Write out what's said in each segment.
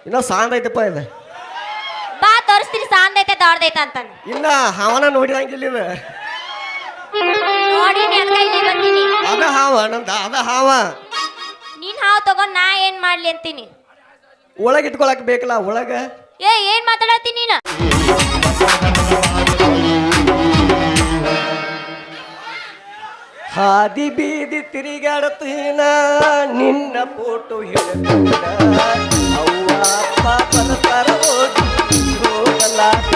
ಇನ್ನ ಸಾಂದ್ ಐತಪ್ಪ ಇದು. ಬಾ ತೋರಿಸ್ತೀನಿ ಸಾಂದೈತೆ ದೊಡ್ಡದೈತೆ ಅಂತಾನೆ. ಇನ್ನ ಹಾವನ ನೋಡಿದಂಗಿಲ್ಲ ಇದು. ನೋಡಿ ಅದಕ್ಕೆ ಇಲ್ಲಿ ಬಂದೀನಿ. ಅದ ಹಾವ ನಂದ ಅದ ಹಾವ. ನೀನ್ ಹಾವು ತಗೊಂಡ್ ನಾ ಏನ್ ಮಾಡ್ಲಿ ಅಂತೀನಿ. ಒಳಗೆ ಇಟ್ಕೊಳಕ್ ಬೇಕಲ್ಲ ಒಳಗ. ಏನ್ ಮಾತಾಡತ್ತಿ ನೀನು? ಹಾದಿ ಬೀದಿ ತಿರುಗಾಡತೀನ ನಿನ್ನ ಫೋಟೋ ಹಿಡಿದ ಅವ್ವ ಅಪ್ಪ ಬರ್ತಾರ ಹೋಗಿ ಹೋಗಲಾಕ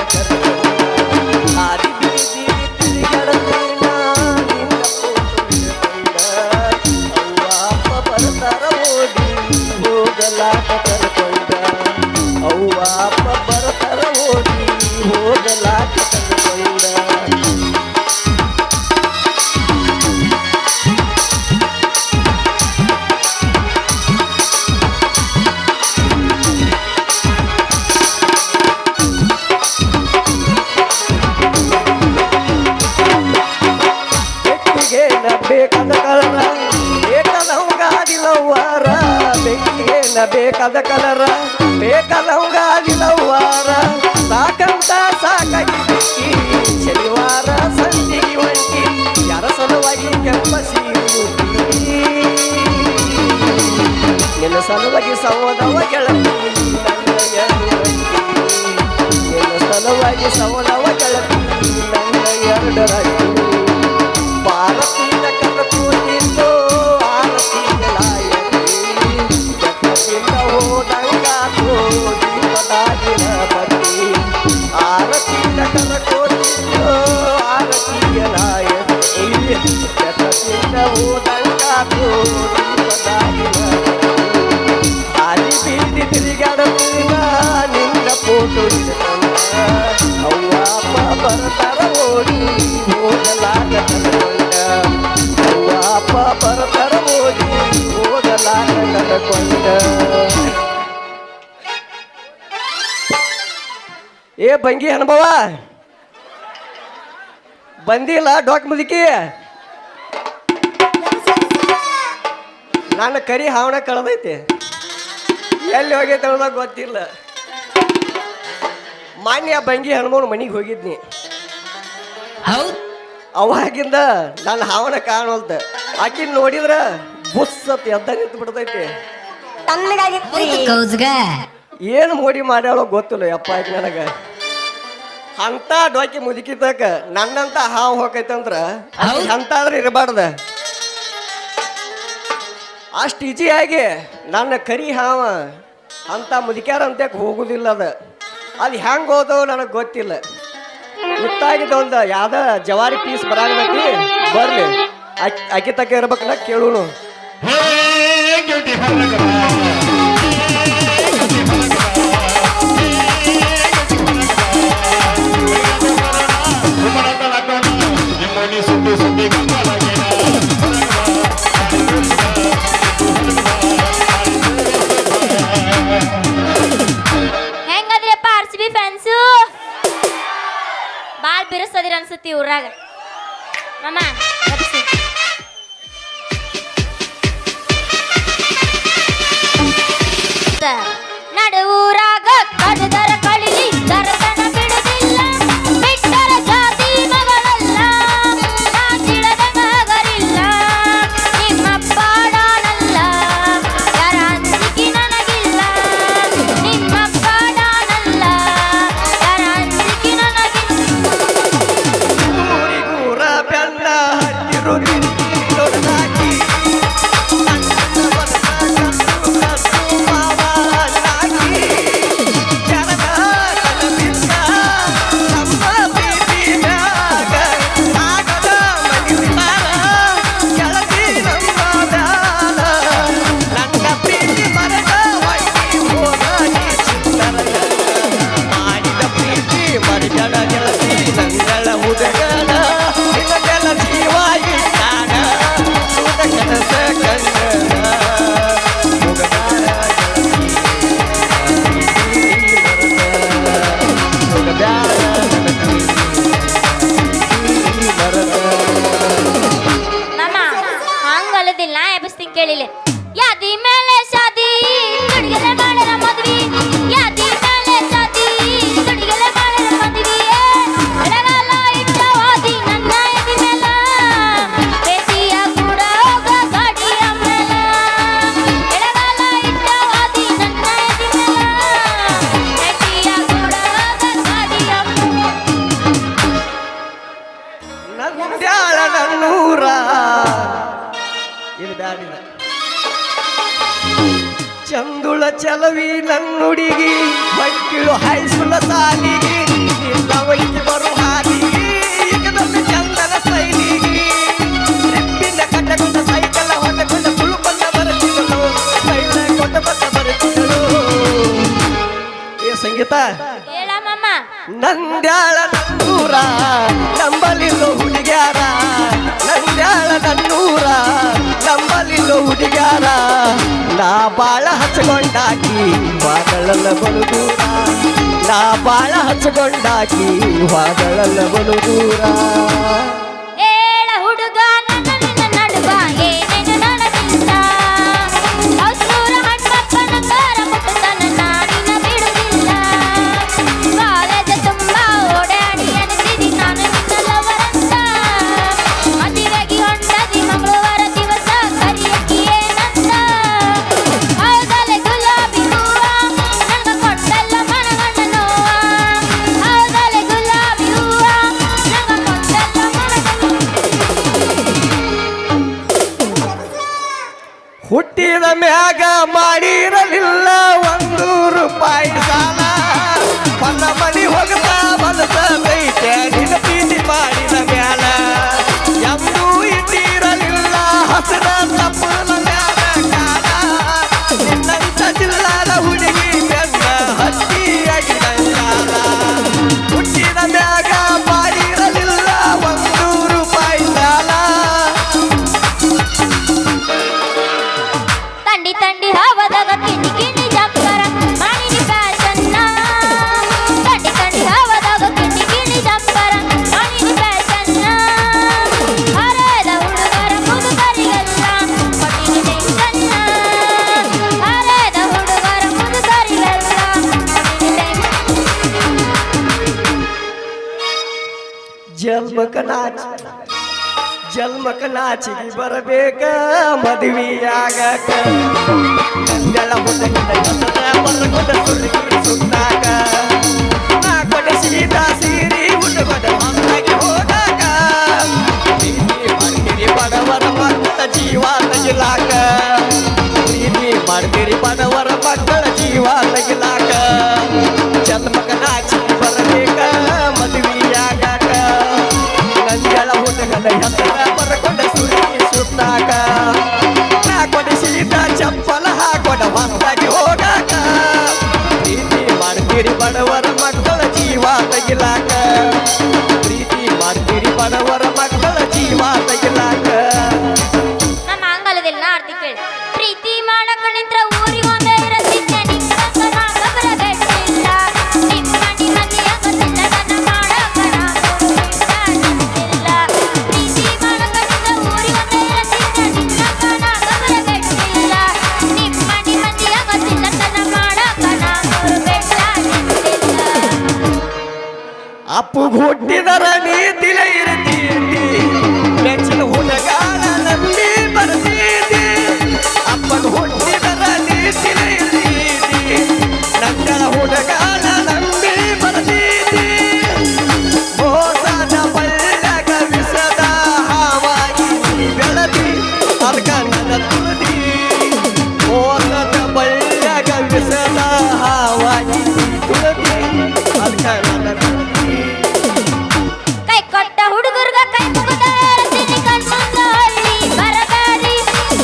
ಹಾದಿ ಬೀದಿ ತಿರುಗಾಡತೀನ ನಿನ್ನ ಫೋಟೋ ಹಿಡಿದ ಅವ್ವ ಅಪ್ಪ ಬರ್ತಾರ ಹೋಗಿ ಹೋಗಲಾಕ ಕರ್ಕೊಂಡ ಅವ್ವ ಅಪ್ಪ ಬರ್ತಾರ ಹೋಗಿ ಹೋಗಲಾಕ ಕರ್ಕೊಂಡ. ಬೇಕಾದ ಕಲರ ಬೇಕಾದವಂಗಾದಿಲ್ಲವ್ವಾರ ಬೆಂಕಿಗೇನ ಬೇಕಾದ ಕಲರ ಬೇಕಾದವಂಗಾದಿಲ್ಲವ್ವಾರ ಸಾಕಂತ ಸಾಕಾಗಿ ಬೆಂಕಿ ಶನಿವಾರ ಸಂಧಿಗೆ ಒಂಟಿ ಯಾರ ಸಲುವಾಗಿ ಕೆಂಪ ಸೀರು ನಿನ್ನ ಸಲುವಾಗಿ ಸವದವ ಗೆಳತಿ ನನ್ನ ನಿನ್ನ ಸಲುವಾಗಿ ಸವದವ ಗೆಳತಿ ನನ್ನ ಎರಡು ರಾಗಿ ಭಾರತೀಯ ಕರ್ಕೋತಿದ್ದು ಆರತಿಗಳಾಯತಿ ಜಗತ್ತಿಂದ ಹೋದಂಗಾತು ದೀಪದಾಗಿನ ಬತ್ತಿ ಆರತಿಯ ಕರ್ಕೋತಿದ್ದು ಆರತಿಗಳಾಯತಿ ಜಗತ್ತಿಂದ ಹೋದಂಗಾತು ದೀಪದಾಗಿನ ಹಾದಿ ಬೀದಿ ತಿರುಗಾಡುತ್ತೀನ ನಿನ್ನ ಫೋಟೋ ಹಿಡ್ಕೊಂಡ ಅವ್ವ ಅಪ್ಪ ಬರ್ತಾರ ಓಡಿ ಹೋಗಲಾಗ ಕರ್ಕೊಂಡ ಅವ್ವ ಅಪ್ಪ ಬರ್ತಾರ ಓಡಿ ಹೋಗಲಾಗ ಕರ್ಕೊಂಡ. ಏ ಬಂಗಿ ಅನುಭವ ಬಂದಿಲ್ಲ ಡೊಕ್ ಮುದುಕಿ. ನನ್ನ ಕರಿ ಹಾವಣ ಕಳೆದೈತಿ ಎಲ್ಲಿ ಹೋಗೈತೆ ಅನ್ನೋದಾಗ ಗೊತ್ತಿಲ್ಲ. ಮಾನ್ಯ ಬಂಗಿ ಹನುಮನ ಮನೆಗೆ ಹೋಗಿದ್ನಿ. ಅವಾಗಿಂದ ನನ್ನ ಹಾವನ ಕಾಣೋಲ್ತ ಆಕಿನ ನೋಡಿದ್ರ ಬುಸ್ಸತ್ ಎದ್ದ ನಿಂತು ಬಿಡ್ತೈತಿ. ಏನು ಮೋಡಿ ಮಾಡ್ಯಾಳೋ ಗೊತ್ತಿಲ್ಲ ಯಪ್ಪ ಆಕಿ ನನಗ. ಅಂತ ಡೊಕ್ಕಿ ಮುದುಕಿತಕ ನನ್ನಂತ ಹಾವು ಹೋಗೈತಂದ್ರ ಅಂತ ಆದ್ರೆ ಇರಬಾರ್ದ. ಅಷ್ಟು ಈಜಿಯಾಗಿ ನನ್ನ ಕರಿ ಹಾವ ಅಂತ ಮುದುಕ್ಯಾರ ಅಂತ ಹೋಗುದಿಲ್ಲ. ಅದು ಹೆಂಗೆ ಹೋದೋ ನನಗೆ ಗೊತ್ತಿಲ್ಲ. ಗೊತ್ತಾಗಿದ್ದ ಒಂದು ಯಾವ್ದ ಜವಾರಿ ಪೀಸ್ ಬರಾಗತಿ ಬರ್ಲಿ ಅಕ್ಕಿ ತಕ್ಕ ಇರ್ಬೇಕನ್ನ ಕೇಳೋನು. ಹೆಂಗದ್ರಪ್ಪ RCB ಫ್ಯಾನ್ಸು? ಬಾಳ್ ಬಿರುಸದಿರ ಅನ್ಸುತ್ತಿ ಊರಾಗ. ಮಾಮ ನಡುವೂರಾಗ ಕಡದರ ಕಳಿಲಿ ದರತನ ಬಿಡುದಿಲ್ಲ ಬಿಟ್ಟರ ಜಾತಿ ಮಗಳಲ್ಲ ನಾಚಿಳದ ಮಗರಿಲ್ಲ ನಿಮ್ಮಪ್ಪ ಡಾನಲ್ಲ ಯಾರ ಅಂಜಿಕೆ ನನಗಿಲ್ಲ ನಿಮ್ಮಪ್ಪ ಡಾನಲ್ಲ ಯಾರ ಅಂಜಿಕೆ ನನಗಿಲ್ಲ. ಊರಿಗೂರ ಬೆನ್ನ ನನ್ನ ಹುಡುಗಿ ಮೈಕಿಳು ಹೈಸ್ಕೂಲ ಸಾಲಿಗೆ ಇಲ್ಲ ವೈಕಿ ಬರು ಹಾದಿಗೆ ಈಗ ನನ್ನ ಚಂದನ ಸ್ಟೈಲಿಗೆ ರಿಪ್ಪಿನ ಕಟ್ಟಕೊಂಡ ಸೈಕಲ್ ಹೊಟ್ಟಕೊಂಡ ಸುಳ್ಳು ಬಂದ ಬರುತ್ತಿದ್ದಳು ಸ್ಟೈಲ ಕೊಟ್ಟ ಬಂದ ಬರುತ್ತಿದ್ದಳು. ಏ ಸಂಗೀತ ಹೇಳಮ್ಮಮ್ಮ. ನಂದ್ಯಾಳ ನನ್ನೂರ ನಂಬಲಿಲ್ಲೋ ಹುಡುಗ್ಯಾರ, ನಂದ್ಯಾಳ ನನ್ನೂರ ನಂಬಲಿಲ್ಲೋ ಹುಡುಗ್ಯಾರ. ನಾ ಬಾಳ ಹಚ್ಕೊಂಡಾಕಿ ವಾದಳಲ್ಲ ಬಲು ದೂರ, ನಾ ಬಾಳ ಹಚ್ಕೊಂಡಾಕಿ ವಾದಳಲ್ಲ ಬಲು ದೂರ. ಹೇಳ ಹುಡುಗ ನನ್ನ ನಿನ್ನ ನಡುವ ಏನೇನು ನನಗಿಲ್ಲ. ಹೌಸೂರ ಹಣ್ಣಪ್ಪನ ಕಾರ ಮುಟ್ಟತನ ನಾನಿನ ಬಿಡುವುದಿಲ್ಲ. ಕಾಲೇಜ ತುಂಬ ಓಡಾಡಿ ಅನಿಸಿದಿ ನಾನು ನಿನ್ನ ಲವರಂತ. ಮದುವೆಗೆ ಹೊಂಟದಿ ಮಂಗಳವಾರ ದಿವಸ ಕರಿಯಕ್ಕಿ ಏನಂತ. ಹೌದಲೆ ಗುಲಾಬಿ ಹೂವ ನಂಗ ಕೊಟ್ಟಲ್ಲ ಮನಗಂಡ ನೋವ. ಹೌದಲೆ ಗುಲಾಬಿ ಹೂವ ನಂಗ ಕೊಟ್ಟಲ್ಲ ಮನಗಂಡ. ಹುಟ್ಟಿದ ಮ್ಯಾಗ ಮಾಡಿರಲಿಲ್ಲ 1 ರೂಪಾಯಿ ಸಾಲ. ಹೊನ್ನ ಮನಿ ಹೋಗ್ತಾ ಬಲಸದೈತೆ ನಿನ್ನ ಪ್ರೀತಿ ಮಾಡಿದ ಮ್ಯಾಲ. ಎಂದೂ ಇಟ್ಟಿರಲಿಲ್ಲ ಹಸಿರ ತಪ್ಪಲ ಮ್ಯಾಲ ಕಾಲ. ನಿನ್ನಂತ ಜಿಲ್ಲಾದ ಹುಡುಗಿ ಬೆನ್ನ ಹತ್ತಿಯಾಗಿ ನಂಗಾಲ. ಹುಟ್ಟಿದ ಮ್ಯಾಗ ಮಾಡಿರಲಿಲ್ಲ 1 ರೂಪಾಯಿ ಸಾಲ. ತಂಡಿ ತಂಡಿ ಹವದಾಗ ಕಿಣಿ ಕಿಣಿ ಜಂಪರ ಮಾಡಿನಿ ಫ್ಯಾಷನ್ನ. ತಂಡಿ ತಂಡಿ ಹವದಾಗ ಕಿಣಿ ಕಿಣಿ ಜಂಪರ ಮಾಡಿನಿ ಫ್ಯಾಷನ್ನ. ಹರದ ಹುಡುಗರ ಮುದುಕರಿಗೆಲ್ಲ ಕೊಟ್ಟಿನಿ ಟೆನ್ಷನ್ನ. ಹರದ ಹುಡುಗರ ಮುದುಕರಿಗೆಲ್ಲ ಕೊಟ್ಟಿನಿ ಜಲ್ಮಕ ನಾಚಿಗೆ ಬರಬೇಕ ಮದುವೆಯಾಗಕ. ಗಂಗಳ ಹುಡುಗಿನ ಹೆಸರ ಬರಗೊಂಡ ಸುರುಗಿ ಸುತ್ತಾಕ. ನಾ ಕೊಡಿಸಿದ ಸೀರಿ ಉಡುಗೊಡ ಮಕ್ಕಳಿಗೆ ಹೋಗಾಕ. ಪ್ರೀತಿ ಮಾಡ್ತೀರಿ ಬಡವರ ಮಕ್ಕಳ ಜೀವ ತೆಗಿಲಾಕ. ಪ್ರೀತಿ ಮಾಡ್ತೀರಿ ಬಡವರ ಮಕ್ಕಳ ಜೀವ ತೆಗಿಲಾಕ. ಜಲ್ಮಕ ನಾಚಿಗೆ ಬರಬೇಕ ಮದುವೆಯಾಗಕ. ಗಂಗಳ ಹುಡುಗನ ಹೆಸರ ಬರಗೊಂಡ ಸುರುಗಿ ಸುತ್ತಾಕ. ನಾ ಕೊಡಿಸಿದ ಚಪ್ಪಲ ಹಾಕೊಡ ಹೊತ್ತಾಗಿ ಹೋಗಾಕ. ಪ್ರೀತಿ ಮಾಡ್ತೀರಿ ಬಡವರ ಮಕ್ಕಳ ಜೀವ ತೆಗಿಲಾಕ. ಪ್ರೀತಿ ಮಾಡ್ತೀರಿ ಬಡವರ ಮಕ್ಕಳ ಜೀವ ತೆಗಿಲಾಕ. ನಮ್ಮ ಅಂಗಲದಲ್ಲಿ ಆರ್ತಿ ಕೇಳಿ. ಪ್ರೀತಿ ಮಾಡಕ ನಿಂತ್ರ ಊರಿಗೊಂದೇ ಇರತಿದ್ದೆ ನಿಮ್ಮಂಗ ನಾ ಗಬರಗಟ್ಟಿಲ್ಲ. ನಿಮ್ಮ ಮನೆ ಆಗತಿಲ್ಲ ನನ್ನ ಮಾಡಕ ನಾನು ಬಿಟ್ಟ ನಿಂತಿಲ್ಲ. ಪ್ರೀತಿ ಮಾಡಕ ನಿಂತ್ರ ಊರಿಗೊಂದೇ ಇರತಿದ್ದೆ ನಿಮ್ಮಂಗ ನಾ ಗಬರಗಟ್ಟಿಲ್ಲ. ನಿಮ್ಮ ಮನೆ ಆಗತಿಲ್ಲ ನನ್ನ ಮಾಡಕ ನಾನು ಬಿಟ್ಟ ನಿಂತಿಲ್ಲ. ಅಪ್ಪು ಹುಟ್ಟಿದರ ನೀತಿಲ ಇರ್ತೀತಿ, ನೆಚ್ಚಿನ ಹುಡುಗಾಳ ನಂಬಿ ಬರ್ತೀತಿ. ಅಪ್ಪನ ಹುಟ್ಟಿದರ ನೀತಿಲ ಇರ್ತೀತಿ, ನಂಗಳ ಹುಡುಗಾಳ ನಂಬಿ ಬರ್ತೀತಿ. ಮೋಸದ ಬಳ್ಳಗ ವಿಸದ ಹಾವಾಗಿ ಬೆಳದಿ ಅದಕ್ಕ ನನ್ನ ತುಳದಿ. ಮೋಸದ ಬಳ್ಳಗ ವಿಸದ ಹಾವಾಗಿ ತುಳದಿ ಅದಕ್ಕ ನನ್ನ ತುಳದಿ. ಕೈ ಕೊಟ್ಟ ಹುಡುಗರ್ಗ ಕೈ ಮುಗಿದ ಹೇಳ್ತೀನಿ ಕಣ್ಮುಂದ ಹಳ್ಳಿ ಬರಬೇಡಿ.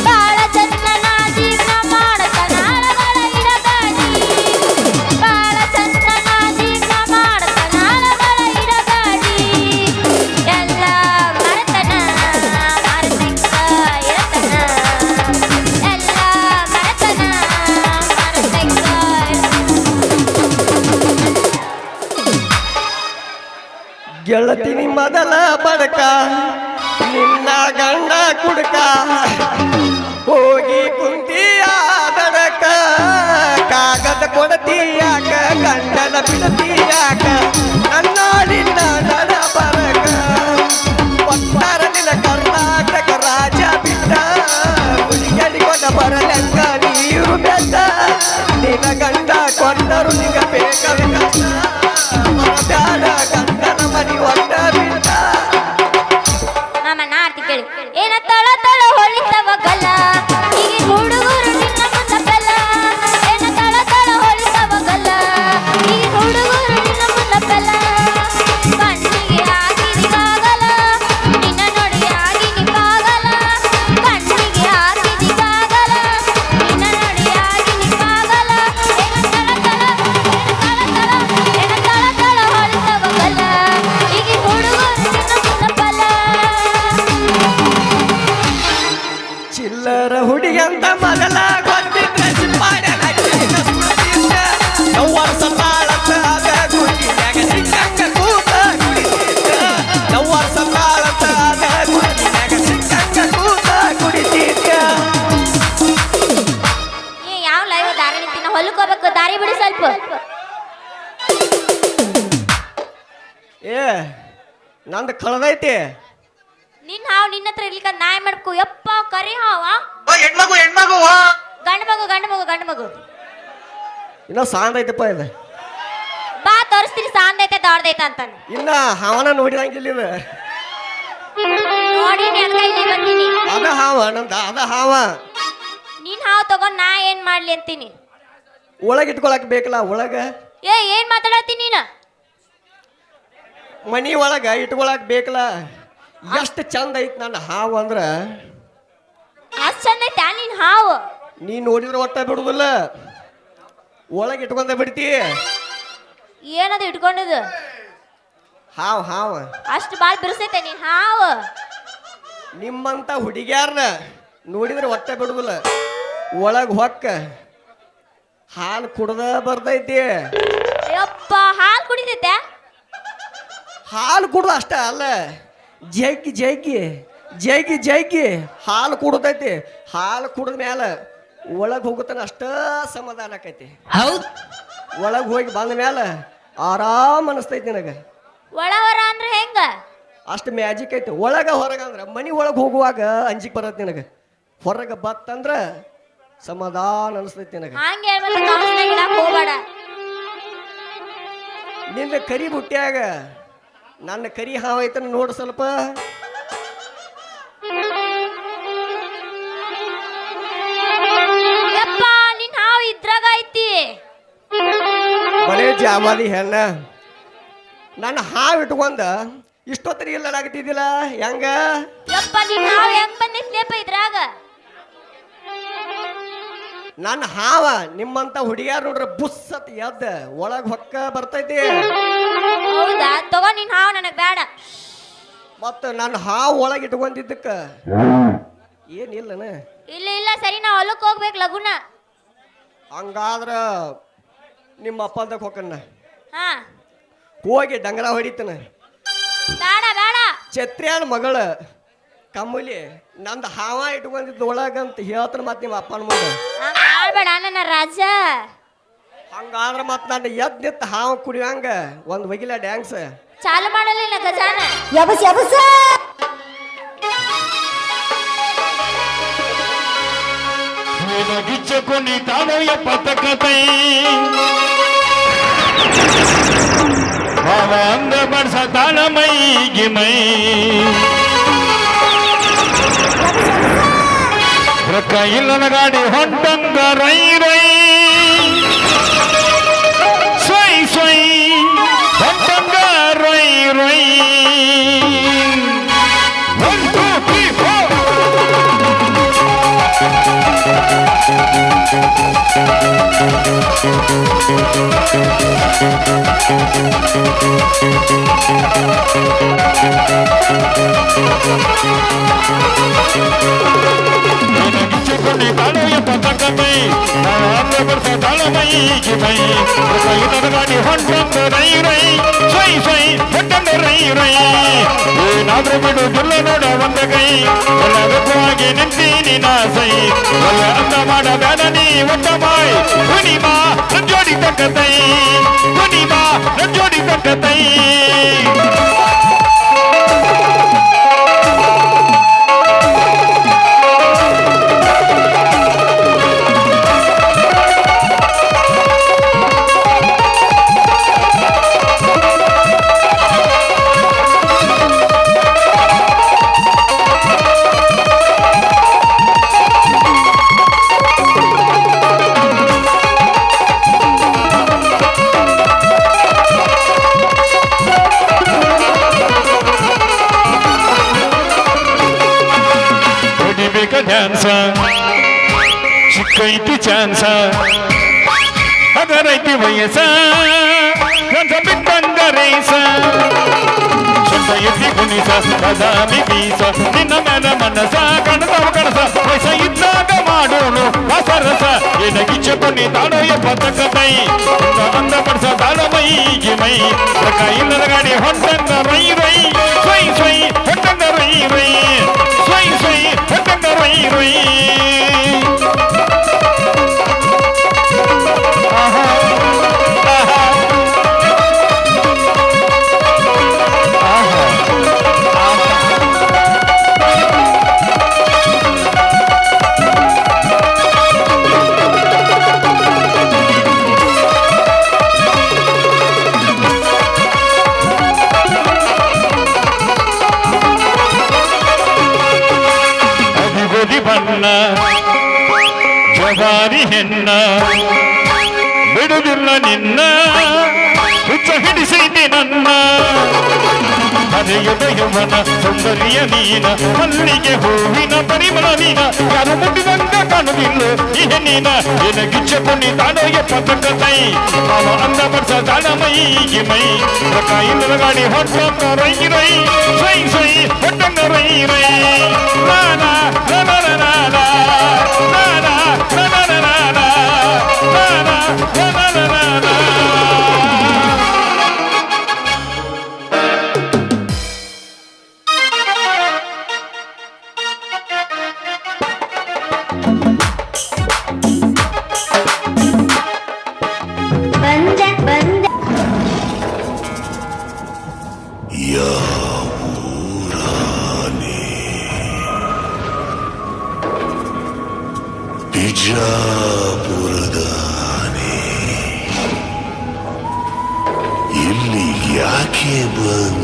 ಬಾಳ ಚಂದನ ಜೀವನ ಮಾಡತನ ಅಳಗಳ ಇಡಬೇಡಿ. ಬಾಳ ಚಂದನ ಜೀವನ ಮಾಡತನ ಅಳಗಳ ಇಡಬೇಡಿ. ಎಲ್ಲ ಮರೆತನ ಮರೆತಂಗ ಇರತನ. ಎಲ್ಲ ಮರೆತನ ಮರೆತಂಗ ಗೆಳತಿನಿ ಮೊದಲ ಬಡಕ ನಿನ್ನ ಗಂಡ ಕುಡ್ಕ. ಹೋಗಿ ಕುಂತಿಯ ದಡಕ ಕಾಗದ ಕೊಡತೀಯಾಕ. ಗಂಡನ ಬಿಡತೀಯಾಕ ನನ್ನಾಡಿನ ನಡ ಬರಕ. ಒಟ್ಟಾರ ನಿನ್ನ ಕರ್ನಾಟಕ ರಾಜ ಬಿಟ್ಟ ಹುಡುಗಡಿಕೊಂಡ ಬರಲೆಂಗ ನೀರು ಬೆಟ್ಟ. ನಿನ್ನ ಗಂಡ ಕೊಂಡರು ನಿಗ ಬೇಕಲ್ಲ ಕಷ್ಟ. ಬ್ಯಾಡ ಗಂಡನ ಮನಿ ಒಟ್ಟ ಬಿಟ್ಟ. ಮಾಮ ನಾರ್ತಿ ಕೇಳಿ. ಏನ ತಳ ತಳ ಹೊಳಿತವ ಗಲ್ಲ ಈಗ ಹುಡುಗರು ನಿನ್ನ ಮುಂದ ಬೆಲ್ಲ. ಏನ ತಳ ತಳ ದಾರಿ ಬಿಡು ಸ್ವಲ್ಪ. ಏ ನಂದು ಕಳ್ದೈತಿ. ನಿನ್ ಹಾವು ನಿನ್ನ ಹತ್ರ ಇರ್ಲಿಕ್ಕ ನಾ ಏನ್ ಮಾಡ್ಬೇಕು? ಯಪ್ಪ ಕರಿ ಹಾವ. ಹೆಣ್ಮಗು ಗಂಡು ಮಗು ಗಂಡು ಮಗು ಗಂಡು ಮಗು. ಇನ್ನ ಸಾಂದ್ ಐತಪ್ಪ ಇದು. ಬಾ ತೋರಿಸ್ತೀನಿ ಸಾಂದೈತೆ ದೊಡ್ಡದೈತೆ ಅಂತಾನೆ. ಇನ್ನ ಹಾವನ ನೋಡಿದಂಗಿಲ್ಲ ಇದು. ನೋಡಿ ಅದ್ಕ ಇಲ್ಲಿ ಬಂದೀನಿ. ಅದ ಹಾವ ನಂದ ಅದ ಹಾವ. ನೀನ್ ಹಾವು ತಗೊಂಡ್ ನಾ ಏನ್ ಮಾಡ್ಲಿ ಅಂತೀನಿ. ಒಳಗೆ ಇಟ್ಕೊಳಕ್ ಬೇಕಲ್ಲ ಒಳಗ. ಏನ್ ಮಾತಾಡತ್ತೀನಿ ನೀನ? ಮನಿ ಒಳಗ ಇಟ್ಕೊಳಕ್ ಬೇಕಲ್ಲ. ಎಷ್ಟು ಚಂದ ಐತ್ ನನ್ನ ಹಾವು ಅಂದ್ರ. ಅಷ್ಟ್ ಚಂದ ಐತಾ ನಿನ್ ಹಾವು? ನೀ ನೋಡಿದ್ರೆ ಒಟ್ಟ ಬಿಡುದಿಲ್ಲ. ಒಳಗೆ ಇಟ್ಕೊಂಡ ಬಿಡ್ತಿ. ಏನದು ಇಟ್ಕೊಂಡದು? ಹಾವ್ ಹಾವ. ಅಷ್ಟು ಬಾಳ್ ಬಿರ್ಸೈತೆ ನೀನ್ ಹಾವು. ನಿಮ್ಮಂತ ಹುಡುಗ್ಯಾರನ ನೋಡಿದ್ರೆ ಒಟ್ಟ ಬಿಡುದಿಲ್ಲ. ಒಳಗ್ ಹೊಕ್ಕ ಹಾಲು ಕುಡ್ದ ಬರ್ತೈತಿ. ಯಪ್ಪ ಹಾಲು ಕುಡಿತೈತೆ? ಹಾಲು ಕುಡ್ದ ಅಷ್ಟ ಅಲ್ಲ, ಜಗ್ಗಿ ಜಗ್ಗಿ ಜಗ್ಗಿ ಜಗ್ಗಿ ಹಾಲು ಕುಡ್ತೈತಿ. ಹಾಲು ಕುಡಿದ ಮ್ಯಾಲ ಒಳಗ್ ಹೋಗುತ್ತಾನ ಅಷ್ಟ ಸಮಾಧಾನ ಆಕೈತಿ. ಹೌದ್. ಒಳಗ್ ಹೋಗಿ ಬಂದ ಮ್ಯಾಲ ಆರಾಮ್ ಅನಿಸ್ತೈತಿ ನಿನಗ. ಒಳ ಹೊರ ಅಂದ್ರೆ ಹೆಂಗ? ಅಷ್ಟು ಮ್ಯಾಜಿಕ್ ಐತಿ. ಒಳಗ ಹೊರಗ ಅಂದ್ರ ಮನಿ ಒಳಗ್ ಹೋಗುವಾಗ ಅಂಜಿಕ್ ಬರತ್ ನಿನಗ. ಹೊರಗ ಬತ್ತಂದ್ರ ಸಮಾಧಾನ ಅನಿಸ್ತೈತಿ ನಿನಗ. ಹಂಗೆ ಹೇಳ್ಬೇಕು, ಕನಸ್ನಾಗ ಇಡಾಕ್ ಹೋಗ್ಬೇಡ. ನಿನ್ನ ಕರಿ ಬುಟ್ಟ್ಯಾಗ ನನ್ನ ಕರಿ ಹಾವ ಐತನ ನೋಡು ಸ್ವಲ್ಪ. ಯಪ್ಪ ನಿನ್ ಹಾವು ಇದ್ರಾಗ ಐತಿ. ಬರೇ ಜಾಮಾದಿ ಹೆಣ್ಣ. ನನ್ನ ಹಾವು ಇಟ್ಕೊಂಡ ಇಷ್ಟೊತ್ತರಿ ಇಲ್ಲಲಾಗತ್ತಿದ್ದಿಲ್ಲ ಹೆಂಗ? ಯಪ್ಪ ನಿನ್ ಹಾವು ಹೆಂಗ್ ಬಂದೈತ್ಲೇಪ ಇದ್ರಾಗ? ನನ್ನ ಹಾವ ನಿಮ್ಮಂತ ಹುಡುಗ್ಯಾರ ನೋಡ್ರ ಬುಸ್ಸತ್ ಎದ್ದ ಒಳಗ್ ಹೊಕ್ಕ ಬರ್ತೈತಿ. ಹೌದಾ? ತಗೋ ನಿನ್ ಹಾವು ನನಗ್ ಬೇಡ. ಮತ್ತ ನನ್ನ ಹಾವು ಒಳಗ್ ಇಟ್ಕೊಂಡಿದ್ದಕ್ಕ ಏನಿಲ್ಲನ? ಇಲ್ಲ ಇಲ್ಲ ಸರಿ, ನಾ ಹೊಲಕ್ ಹೋಗ್ಬೇಕು ಲಗುನ. ಹಂಗಾದ್ರ ನಿಮ್ಮ ಅಪ್ಪಂದಕ್ ಹೊಕ್ಕನ್ನ ಹಾ ಹೋಗಿ ಡಂಗರ ಹೊಡಿತನ. ಬೇಡ ಬೇಡ. ಛತ್ರಿಯನ್ ಮಗಳ ಕಮ್ಮಲಿ ನಂದು ಹಾವ ಇಟ್ಕೊಂಡಿದ್ದು ಒಳಗಂತ ಹೇಳ್ತಾನ ಮತ್ ನಿಮ್ಮ ಅಪ್ಪನ ಮುಂದೆ. ಹಂಗ ಮಾಡ್ಬೇಡ ನನ್ನ ರಾಜ. ಹಂಗಾದ್ರ ಮತ್ ನನ್ನ ಎದ್ ನಿತ್ತ ಹಾವ ಕುಡಿಯಂಗ ಒಂದ್ ಒಗಿಲ ಡ್ಯಾನ್ಸ್ ಚಾಲು ಮಾಡಲಿಲ್ಲ ಗಜಾನ. ಯಬಸ್ ಯಬಸ್ ಗಿಚ್ಚకొని ತಾಳೋಯ ಪತಕತೈ ಬಾವ ಅಂದ ಬಡ್ಸ ತಾಳ ಮೈಗೆ ಮೈ ರೊಕ್ಕ ಇಲ್ಲನ ಗಾಡಿ ಹೊಂಟಂಗ ರೈ ರೈ ಸ್ವೈ ಸ್ವೈ ಹೊಂಟಂಗ ರೈ ರೈ. 1 2 3 4 ಗಿಚ್ಚುಕೊಂಡಿ ತಾಳೋಯ ಪತಕಮೈ ಅಂದ ಬರ್ಸ ತಾಳಮೈಗೆ ಮೈ ರೊಕ್ಕ ಗಾಡಿ ಹೊಂಟಂಗ ರೈ ರೈ ಸ್ವೈ ಸ್ವೈ ಹೊಂಟಂಗ ರೈ ರೈ. ಏನಾದ್ರೂ ಬಿಡುದಿಲ್ಲ ನೋಡ ಒಂದ ಕೈ ಎಲ್ಲದಕ್ಕೂ ನಿಂತೀನಿ ನಾ ಸೈ. ಒಳ್ಳ ಅಂದ ಮಾಡಬೇಡ ನೀ ಒಟ್ಟ ಮಾಯ್ ಹುನಿಮಾ ನನ್ ಜೋಡಿ ತಕ್ಕತೈ ಹುನಿಮಾ ನನ್ ಜೋಡಿ ತಕ್ಕತೈ. ಡ್ಯಾನ್ಸ ಚಿಕ್ಕೈತಿ ಚಾನ್ಸ ಅದರೈತಿ ವಯಸ್ಸ ಗಂಧ ಬಿಟ್ಟಂಗ ರೈಸ ಸುತ್ತ ಎತ್ತಿ ಕುಣಿಸ ಬದಾಮಿ ಬೀಸ ನಿನ್ನ ಮೇಲೆ ಮನಸ ಕಣದವ ಕಣಸ ವಯಸ್ಸ ಇದ್ದಾಗ ಮಾಡೋನು ಹೊಸರಸ. ಏನ ಗಿಚ್ಚುకొని ತಾಳೋಯ ಪತಕತೈ ಅಂದ ಬಡ್ಸ ತಾಳ ಮೈಗೆ ಮೈ ರೊಕ್ಕ ಇಲ್ಲದ ಗಾಡಿ ಹೊಂಟಂಗ ರೈ ರೈ ಸ್ವೈ ಸ್ವೈ ಹೊಂಟಂಗ ರೈ ರೈ ಸ್ವೈ ಸ್ವೈ ಹೊಂಟಂಗ ರೈ ರೈ. ಆಹಾ ನಿನ್ನ ಹುಚ್ಚ ಹಿಡಿಸೈತಿ ನನ್ನ ಹರೆಯದ ಯೌವನ ಸೌಂದರ್ಯ ನೀನ ಮಲ್ಲಿಗೆ ಹೂವಿನ ಪರಿಮಳ ನೀನ ಯಾರು ಮುಟ್ಟಿದಂಗ ಕಾಣುವುದಿಲ್ಲ ಈ ಹೆಣ್ಣಿನ ಎನಗಿಚ್ಚಕೊಂಡು ತಾನೋ ಎಪ್ಪತ್ತ ತೈ ಅವ ಅಂದ ಬರ್ಸ ತಾನ ಮೈಗೆ ಮೈ ಕಾಯಿನ ಗಾಡಿ ಹೊಟ್ಟಂಗ ರೈ ರೈ ಸೈ ಸೈ ಹೊಟ್ಟಂಗ ರೈ ರೈ ನಾನಾ ನಾನಾ ನಾನಾ ನಾನಾ ನಾನಾ ನಾನಾ ನಾನಾ ನಾನಾ ನಾನಾ ಬಂದೆ ಬಂದೆ ಬಿಜಾಪುರದಾನೆ ಇಲ್ಲಿ ಯಾಕೆ ಬಂದ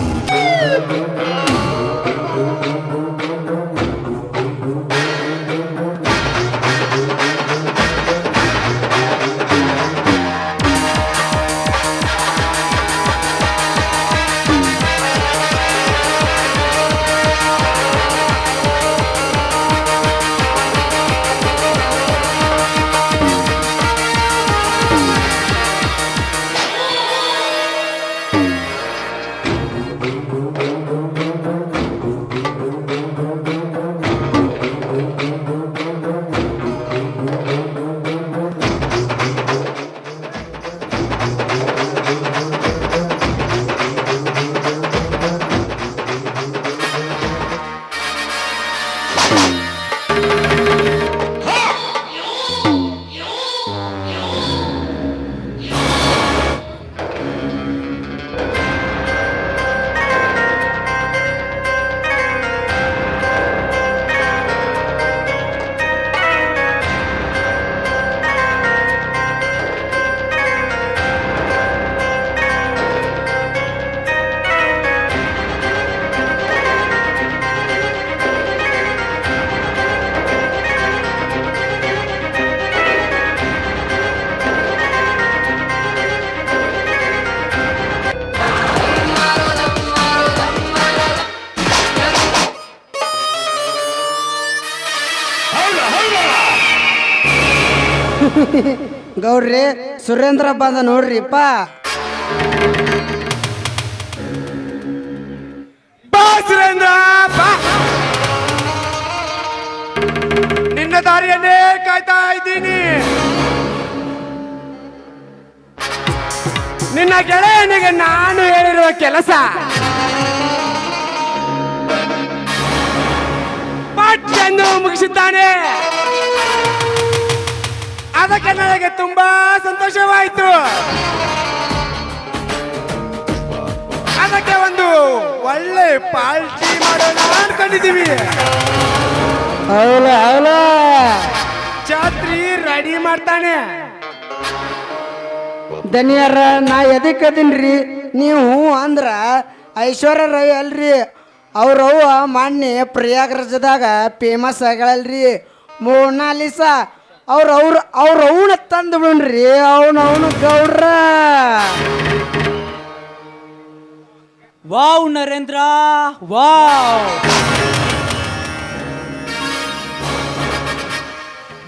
ಗೌಡ್ರಿ ಸುರೇಂದ್ರ ಬಂದ ನೋಡ್ರಿಪ್ಪ. ಬಾ ಸುರೇಂದ್ರ ಬಾ, ನಿನ್ನ ದಾರಿಯನ್ನೇ ಕಾಯ್ತಾ ಇದ್ದೀನಿ. ನಿನ್ನ ಗೆಳೆಯನಿಗೆ ನಾನು ಹೇಳಿರುವ ಕೆಲಸ ಪಟ್ಟನ್ನು ಮುಗಿಸಿದ್ದಾನೆ. ಅದಕ್ಕೆ ನನಗೆ ತುಂಬಾ ಸಂತೋಷವಾಯಿತು. ಅದಕ್ಕೆ ಒಂದು ಒಳ್ಳೆ ಪಾರ್ಟಿ ಮಾಡೋಣ ಅನ್ಕೊಂಡಿದ್ದೀವಿ. ಛಾತ್ರಿ ರೆಡಿ ಮಾಡ್ತಾನೆ. ದನಿಯಾರ ನಾ ಎದಕ್ಕದೀನ್ರಿ, ನೀವು ಅಂದ್ರ ಐಶ್ವರ್ಯ ರೈ ಅಲ್ರಿ, ಅವ್ರವ್ವ ಮಾನ್ಯ ಪ್ರಯಾಗ್ರಾಜದಾಗ ಫೇಮಸ್ ಆಗ್ಯಾಳಲ್ರಿ ಮೋನಾಲಿಸಾ. ಅವ್ರವ್ನ ತಂದು ಬಿಡ್ರಿ, ಅವನು ಗೌಡ್ರ. ವಾವ್ ನರೇಂದ್ರ ವಾವ್,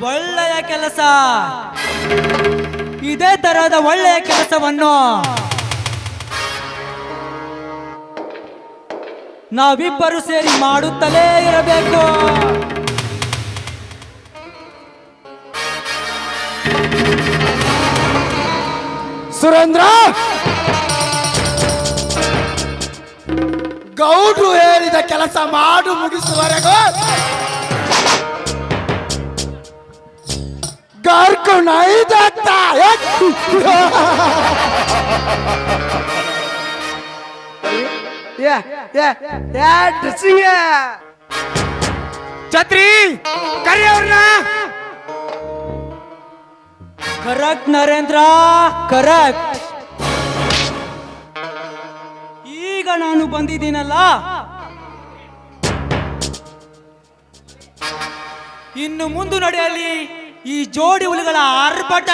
ಒಳ್ಳೆಯ ಕೆಲಸ. ಇದೇ ತರಹದ ಒಳ್ಳೆಯ ಕೆಲಸವನ್ನು ನಾವಿಬ್ಬರು ಸೇರಿ ಮಾಡುತ್ತಲೇ ಇರಬೇಕು. ಸುರೇಂದ್ರ, ಗೌಡ್ರು ಹೇಳಿದ ಕೆಲಸ ಮಾಡು ಮುಗಿಸುವವರೆಗೂ ಗಾರ್ಕು ನೈದತ್ತ. ಡ್ರೆಸ್ಸಿಂಗ್ ಛತ್ರಿ ಕರಿ ಅವ್ರನ್ನ. Correct Narendra, correct. ಈಗ ನಾನು ಬಂದಿದ್ದೀನಲ್ಲ, ಇನ್ನು ಮುಂದೆ ನಡೆಯಲಿ ಈ ಜೋಡಿ ಹುಲಿಗಳ ಆರ್ಭಟ.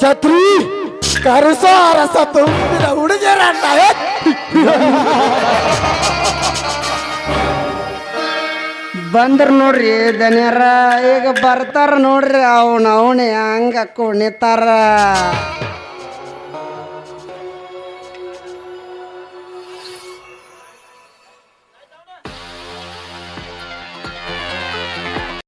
ಛತ್ರಿ ಕರುಸ ರಸ ತುಂಬಿದ ಹುಡುಗಿಯರಣ್ಣ ಬಂದ್ರ ನೋಡ್ರಿ ದನಿಯರ ಈಗ ಬರ್ತಾರ ನೋಡ್ರಿ ಅವನೇ ಹಂಗ ಕುಣಿತಾರ